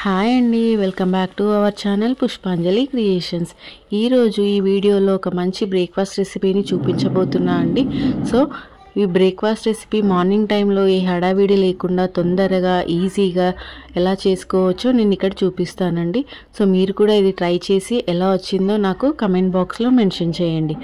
Hi అండి, welcome back to our channel పుష్పాంజలి creations. ఈరోజు ఈ వీడియోలో ఒక మంచి బ్రేక్ఫాస్ట్ రెసిపీని చూపించబోతున్నా అండి. సో ఈ బ్రేక్ఫాస్ట్ రెసిపీ మార్నింగ్ టైంలో ఏ హడావిడి లేకుండా తొందరగా ఈజీగా ఎలా చేసుకోవచ్చో నేను ఇక్కడ చూపిస్తానండి. సో మీరు కూడా ఇది ట్రై చేసి ఎలా వచ్చిందో నాకు కమెంట్ బాక్స్లో మెన్షన్ చేయండి.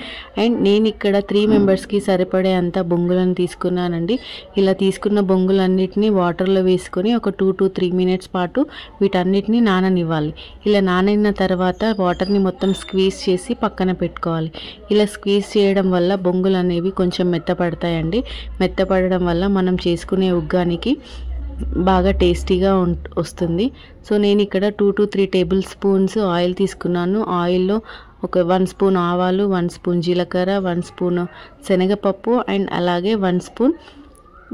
అండ్ నేను ఇక్కడ 3 మెంబర్స్కి సరిపడే అంత బొంగులను తీసుకున్నానండి. ఇలా తీసుకున్న బొంగులన్నిటిని వాటర్లో వేసుకొని ఒక 2 to 3 మినిట్స్ పాటు వీటన్నిటిని నాననివ్వాలి. ఇలా నానిన తర్వాత వాటర్ని మొత్తం స్క్వీజ్ చేసి పక్కన పెట్టుకోవాలి. ఇలా స్క్వీజ్ చేయడం వల్ల బొంగులు అనేవి కొంచెం మెత్తపడతాయండి. మెత్తపడడం వల్ల మనం చేసుకునే ఉగ్గానికి బాగా టేస్టీగా వస్తుంది. సో నేను ఇక్కడ 2 to 3 టేబుల్ స్పూన్స్ ఆయిల్ తీసుకున్నాను. ఆయిల్లో ఒక 1 స్పూన్ ఆవాలు, 1 స్పూన్ జీలకర్ర, 1 స్పూన్ శనగపప్పు అండ్ అలాగే 1 స్పూన్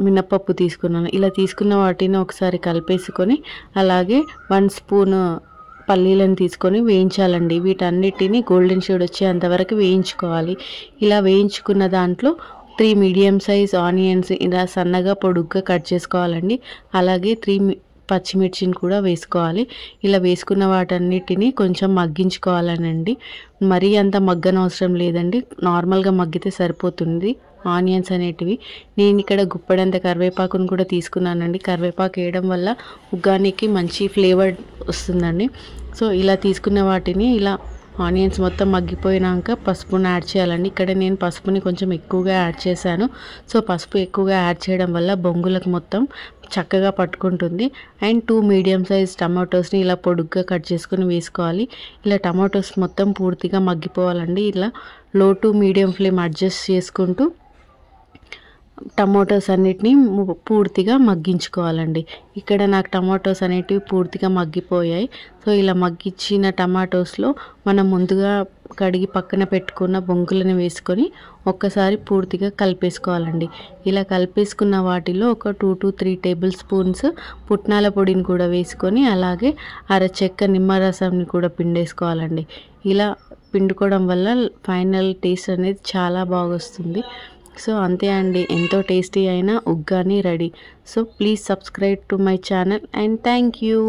మినప్పప్పు తీసుకున్నాను. ఇలా తీసుకున్న వాటిని ఒకసారి కలిపేసుకొని అలాగే 1 స్పూన్ పల్లీలను తీసుకొని వేయించాలండి. వీటన్నిటిని గోల్డెన్ షేడ్ వచ్చేంతవరకు వేయించుకోవాలి. ఇలా వేయించుకున్న దాంట్లో 3 మీడియం సైజ్ ఆనియన్స్ ఇలా సన్నగా పొడుగ్గా కట్ చేసుకోవాలండి. అలాగే 3 పచ్చిమిర్చిని కూడా వేసుకోవాలి. ఇలా వేసుకున్న వాటన్నిటిని కొంచెం మగ్గించుకోవాలనండి. మరీ అంత మగ్గనవసరం లేదండి, నార్మల్గా మగ్గితే సరిపోతుంది ఆనియన్స్ అనేటివి. నేను ఇక్కడ గుప్పడంత కరివేపాకును కూడా తీసుకున్నానండి. కరివేపాకు వేయడం వల్ల ఉగ్గానికి మంచి ఫ్లేవర్ వస్తుందండి. సో ఇలా తీసుకున్న వాటిని ఇలా ఆనియన్స్ మొత్తం మగ్గిపోయినాక పసుపుని యాడ్ చేయాలండి. ఇక్కడ నేను పసుపుని కొంచెం ఎక్కువగా యాడ్ చేశాను. సో పసుపు ఎక్కువగా యాడ్ చేయడం వల్ల బొంగులకు మొత్తం చక్కగా పట్టుకుంటుంది. అండ్ 2 మీడియం సైజ్ టమాటోస్ని ఇలా పొడుగ్గా కట్ చేసుకుని వేసుకోవాలి. ఇలా టమాటోస్ మొత్తం పూర్తిగా మగ్గిపోవాలండి. ఇలా లో టు మీడియం ఫ్లేమ్ అడ్జస్ట్ చేసుకుంటూ టమాటోస్ అన్నిటిని పూర్తిగా మగ్గించుకోవాలండి. ఇక్కడ నాకు టమాటోస్ అనేటివి పూర్తిగా మగ్గిపోయాయి. సో ఇలా మగ్గించిన టమాటోస్లో మనం ముందుగా కడిగి పక్కన పెట్టుకున్న బొంగులను వేసుకొని ఒక్కసారి పూర్తిగా కలిపేసుకోవాలండి. ఇలా కలిపేసుకున్న వాటిలో ఒక 2 to 3 టేబుల్ స్పూన్స్ పుట్నాల పొడిని కూడా వేసుకొని అలాగే అరచెక్క నిమ్మరసాన్ని కూడా పిండేసుకోవాలండి. ఇలా పిండుకోవడం వల్ల ఫైనల్ టేస్ట్ అనేది చాలా బాగా వస్తుంది. సో అంతే అండి, ఎంతో టేస్టీ అయిన uggani ready. So please subscribe to my channel and thank you.